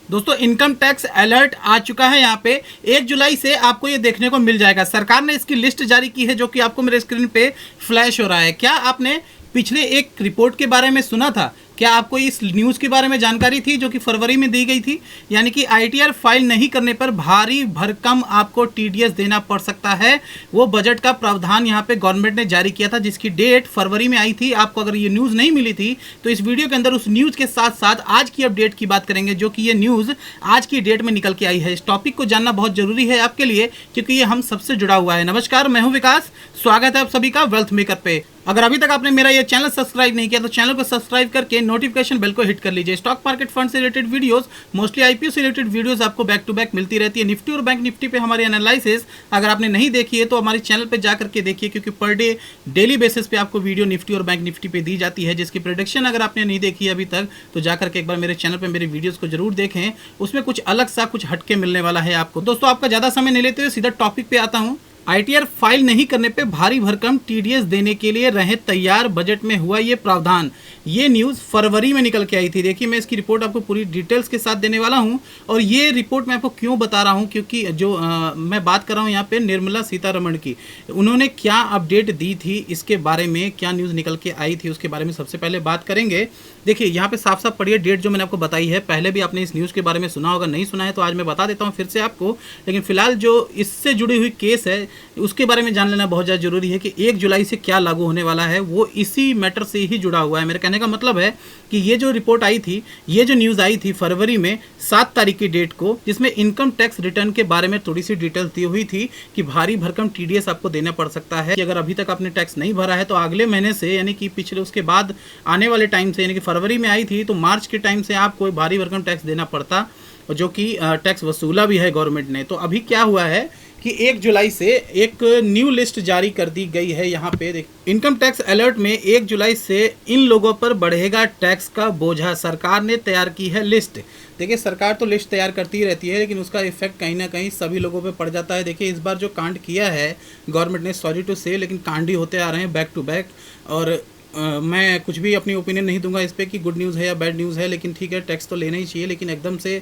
दोस्तों income tax alert आ चुका है। यहाँ पे 1 जुलाई से आपको ये देखने को मिल जाएगा। सरकार ने इसकी लिस्ट जारी की है जो कि आपको मेरे स्क्रीन पे फ्लैश हो रहा है। क्या आपने पिछले एक रिपोर्ट के बारे में सुना था? क्या आपको इस न्यूज़ के बारे में जानकारी थी जो कि फरवरी में दी गई थी? यानी कि आईटीआर फाइल नहीं करने पर भारी भरकम आपको टीडीएस देना पड़ सकता है। वो बजट का प्रावधान यहाँ पे गवर्नमेंट ने जारी किया था जिसकी डेट फरवरी में आई थी। आपको अगर ये न्यूज़ नहीं मिली थी तो इस वीडियो के अंदर उस न्यूज़ के साथ साथ आज की अपडेट की बात करेंगे जो कि ये न्यूज़ आज की डेट में निकल के आई है। इस टॉपिक को जानना बहुत जरूरी है आपके लिए क्योंकि ये हम सबसे जुड़ा हुआ है। नमस्कार, मैं हूँ विकास। स्वागत है आप सभी का वेल्थ मेकर पे। अगर अभी तक आपने मेरा ये चैनल सब्सक्राइब नहीं किया तो चैनल को सब्सक्राइब करके नोटिफिकेशन बेल को हिट कर लीजिए। स्टॉक मार्केट फंड से रिलेटेड वीडियोस, मोस्टली आईपीओ से रिलेटेड वीडियोस आपको बैक टू बैक मिलती रहती है। निफ्टी और बैंक निफ्टी पे हमारी एनालिसिस अगर आपने नहीं देखी है तो हमारे चैनल पे जा करके देखिए क्योंकि पर डे डेली बेसिस पे आपको वीडियो निफ्टी और बैंक निफ्टी पे दी जाती है जिसकी प्रेडिक्शन अगर आपने नहीं देखी है अभी तक तो जा करके एक बार मेरे चैनल पर मेरे वीडियोज़ को जरूर देखें। उसमें कुछ अलग सा कुछ हटके मिलने वाला है आपको। दोस्तों आपका ज़्यादा समय नहीं लेते हुए सीधा टॉपिक पे आता हूँ। आईटीआर फाइल नहीं करने पे भारी भरकम टीडीएस देने के लिए रहे तैयार, बजट में हुआ ये प्रावधान। ये न्यूज़ फरवरी में निकल के आई थी। देखिए मैं इसकी रिपोर्ट आपको पूरी डिटेल्स के साथ देने वाला हूँ और ये रिपोर्ट मैं आपको क्यों बता रहा हूँ क्योंकि जो मैं बात कर रहा हूँ यहाँ पे निर्मला सीतारमण की, उन्होंने क्या अपडेट दी थी इसके बारे में, क्या न्यूज़ निकल के आई थी उसके बारे में सबसे पहले बात करेंगे। देखिए यहाँ पे साफ साफ पढ़िए डेट जो मैंने आपको बताई है। पहले भी आपने इस न्यूज़ के बारे में सुना होगा, नहीं सुना है तो आज मैं बता देता हूँ फिर से आपको। लेकिन फिलहाल जो इससे जुड़ी हुई केस है उसके बारे में जान लेना बहुत ज़्यादा जरूरी है कि 1 जुलाई से क्या लागू होने वाला है, वो इसी मैटर से ही जुड़ा हुआ है। मेरे कहने का मतलब है कि ये जो रिपोर्ट आई थी, ये जो न्यूज़ आई थी फरवरी में 7 तारीख की डेट को, जिसमें इनकम टैक्स रिटर्न के बारे में थोड़ी सी डिटेल्स दी हुई थी कि भारी भरकम टीडीएस आपको देना पड़ सकता है कि अगर अभी तक आपने टैक्स नहीं भरा है तो अगले महीने से यानी कि पिछले उसके बाद आने वाले टाइम से, यानी कि फरवरी में आई थी तो मार्च के टाइम से आपको भारी भरकम टैक्स देना पड़ता, जो कि टैक्स वसूला भी है गवर्नमेंट ने। तो अभी क्या हुआ है कि 1 जुलाई से एक न्यू लिस्ट जारी कर दी गई है। यहाँ पे देख, इनकम टैक्स अलर्ट में 1 जुलाई से इन लोगों पर बढ़ेगा टैक्स का बोझा। सरकार ने तैयार की है लिस्ट। देखिए सरकार तो लिस्ट तैयार करती ही रहती है लेकिन उसका इफेक्ट कहीं ना कहीं सभी लोगों पे पड़ जाता है। देखिए इस बार जो कांड किया है गवर्नमेंट ने, सॉरी टू से, लेकिन कांड ही होते आ रहे हैं बैक टू बैक। और मैं कुछ भी अपनी ओपिनियन नहीं दूंगा इस पर कि गुड न्यूज़ है या बैड न्यूज़ है, लेकिन ठीक है टैक्स तो लेना ही चाहिए। लेकिन एकदम से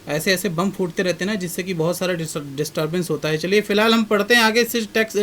ऐसे ऐसे बम फूटते रहते हैं ना जिससे कि बहुत सारा डिस्टर्बेंस होता है। चलिए फिलहाल हम पढ़ते हैं आगे से टैक्स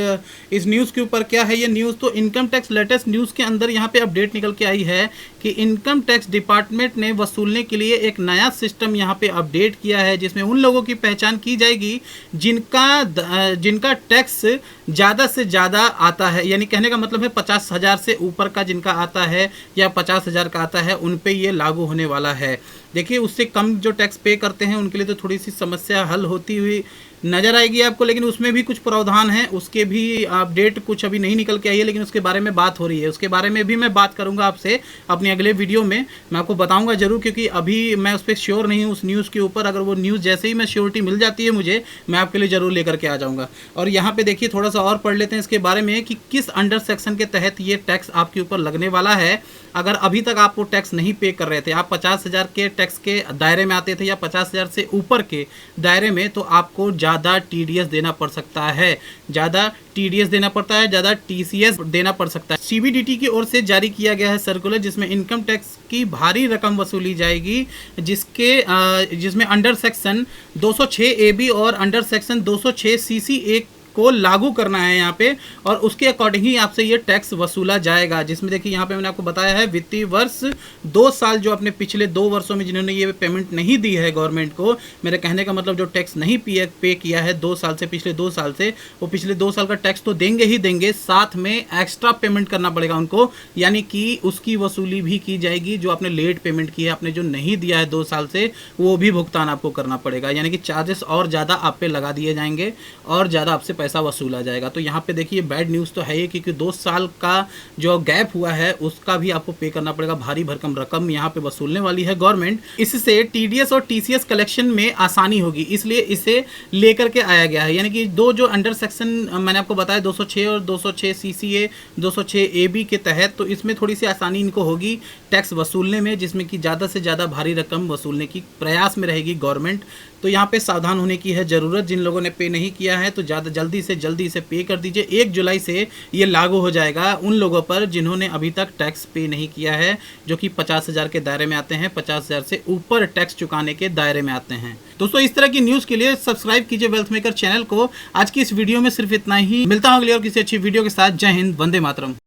इस न्यूज़ के ऊपर क्या है ये न्यूज़। तो इनकम टैक्स लेटेस्ट न्यूज़ के अंदर यहाँ पे अपडेट निकल के आई है कि इनकम टैक्स डिपार्टमेंट ने वसूलने के लिए एक नया सिस्टम यहाँ पे अपडेट किया है जिसमें उन लोगों की पहचान की जाएगी जिनका टैक्स ज़्यादा से ज़्यादा आता है। यानी कहने का मतलब है 50,000 से ऊपर का जिनका आता है या 50,000 का आता है उन पे ये लागू होने वाला है। देखिए उससे कम जो टैक्स पे करते हैं उनके लिए तो थोड़ी सी समस्या हल होती हुई नज़र आएगी आपको, लेकिन उसमें भी कुछ प्रावधान है। उसके भी अपडेट कुछ अभी नहीं निकल के आई है लेकिन उसके बारे में बात हो रही है। उसके बारे में भी मैं बात करूंगा आपसे अपने अगले वीडियो में, मैं आपको बताऊंगा जरूर क्योंकि अभी मैं उस पर श्योर नहीं हूँ उस न्यूज़ के ऊपर। अगर वो न्यूज़ जैसे ही मैं श्योरिटी मिल जाती है मुझे, मैं आपके लिए ज़रूर लेकर के आ जाऊँगा। और यहाँ पर देखिए थोड़ा सा और पढ़ लेते हैं इसके बारे में कि किस अंडर सेक्शन के तहत ये टैक्स आपके ऊपर लगने वाला है। अगर अभी तक आप वो टैक्स नहीं पे कर रहे थे, आप 50,000 के टैक्स के दायरे में आते थे या 50,000 से ऊपर के दायरे में, तो आपको ज़्यादा टीडीएस देना पड़ सकता है, ज़्यादा टीडीएस देना पड़ता है, ज़्यादा टीसीएस देना पड़ सकता है। सीबीडीटी की ओर से जारी किया गया है सर्कुलर जिसमें इनकम टैक्स की भारी रकम वसूली जाएगी जिसमें अंडर सेक्शन 206 AB और अंडर सेक्शन 206 CC1 को लागू करना है यहाँ पे और उसके अकॉर्डिंग ही आपसे ये टैक्स वसूला जाएगा। जिसमें देखिए यहाँ पे मैंने आपको बताया है वित्तीय वर्ष 2 साल जो अपने पिछले 2 वर्षों में जिन्होंने ये पेमेंट नहीं दी है गवर्नमेंट को, मेरे कहने का मतलब जो टैक्स नहीं पे किया है 2 साल से, पिछले 2 साल से, वो पिछले 2 साल का टैक्स तो देंगे ही देंगे, साथ में एक्स्ट्रा पेमेंट करना पड़ेगा उनको, यानी कि उसकी वसूली भी की जाएगी। जो आपने लेट पेमेंट की है, आपने जो नहीं दिया है 2 साल से, वो भी भुगतान आपको करना पड़ेगा। यानी कि चार्जेस और ज़्यादा आप पे लगा दिए जाएंगे और ज़्यादा आपसे पैसा वसूला जाएगा। तो यहाँ पे देखिए बैड न्यूज़ तो है ही क्योंकि 2 साल का जो गैप हुआ है उसका भी आपको पे करना पड़ेगा। भारी भरकम रकम यहाँ पे वसूलने वाली है गवर्नमेंट। इससे टीडीएस और टीसीएस कलेक्शन में आसानी होगी, इसलिए इसे लेकर के आया गया है। यानी कि दो जो अंडर सेक्शन मैंने आपको बताया 206 और 206 CCA 206 AB के तहत, तो इसमें थोड़ी सी आसानी इनको होगी टैक्स वसूलने में, जिसमें कि ज़्यादा से ज़्यादा भारी रकम वसूलने की प्रयास में रहेगी गवर्नमेंट। तो यहाँ पे सावधान होने की है ज़रूरत। जिन लोगों ने पे नहीं किया है तो ज़्यादा जल्दी इसे पे कर दीजिए। 1 जुलाई से ये लागू हो जाएगा उन लोगों पर जिन्होंने अभी तक टैक्स पे नहीं किया है, जो कि 50,000 के दायरे में आते हैं, 50,000 से ऊपर टैक्स चुकाने के दायरे में आते हैं। दोस्तों इस तरह की न्यूज़ के लिए सब्सक्राइब कीजिए वेल्थ मेकर चैनल को। आज की इस वीडियो में सिर्फ इतना ही, मिलता हूं अगली और किसी अच्छी वीडियो के साथ। जय हिंद, वंदे मातरम।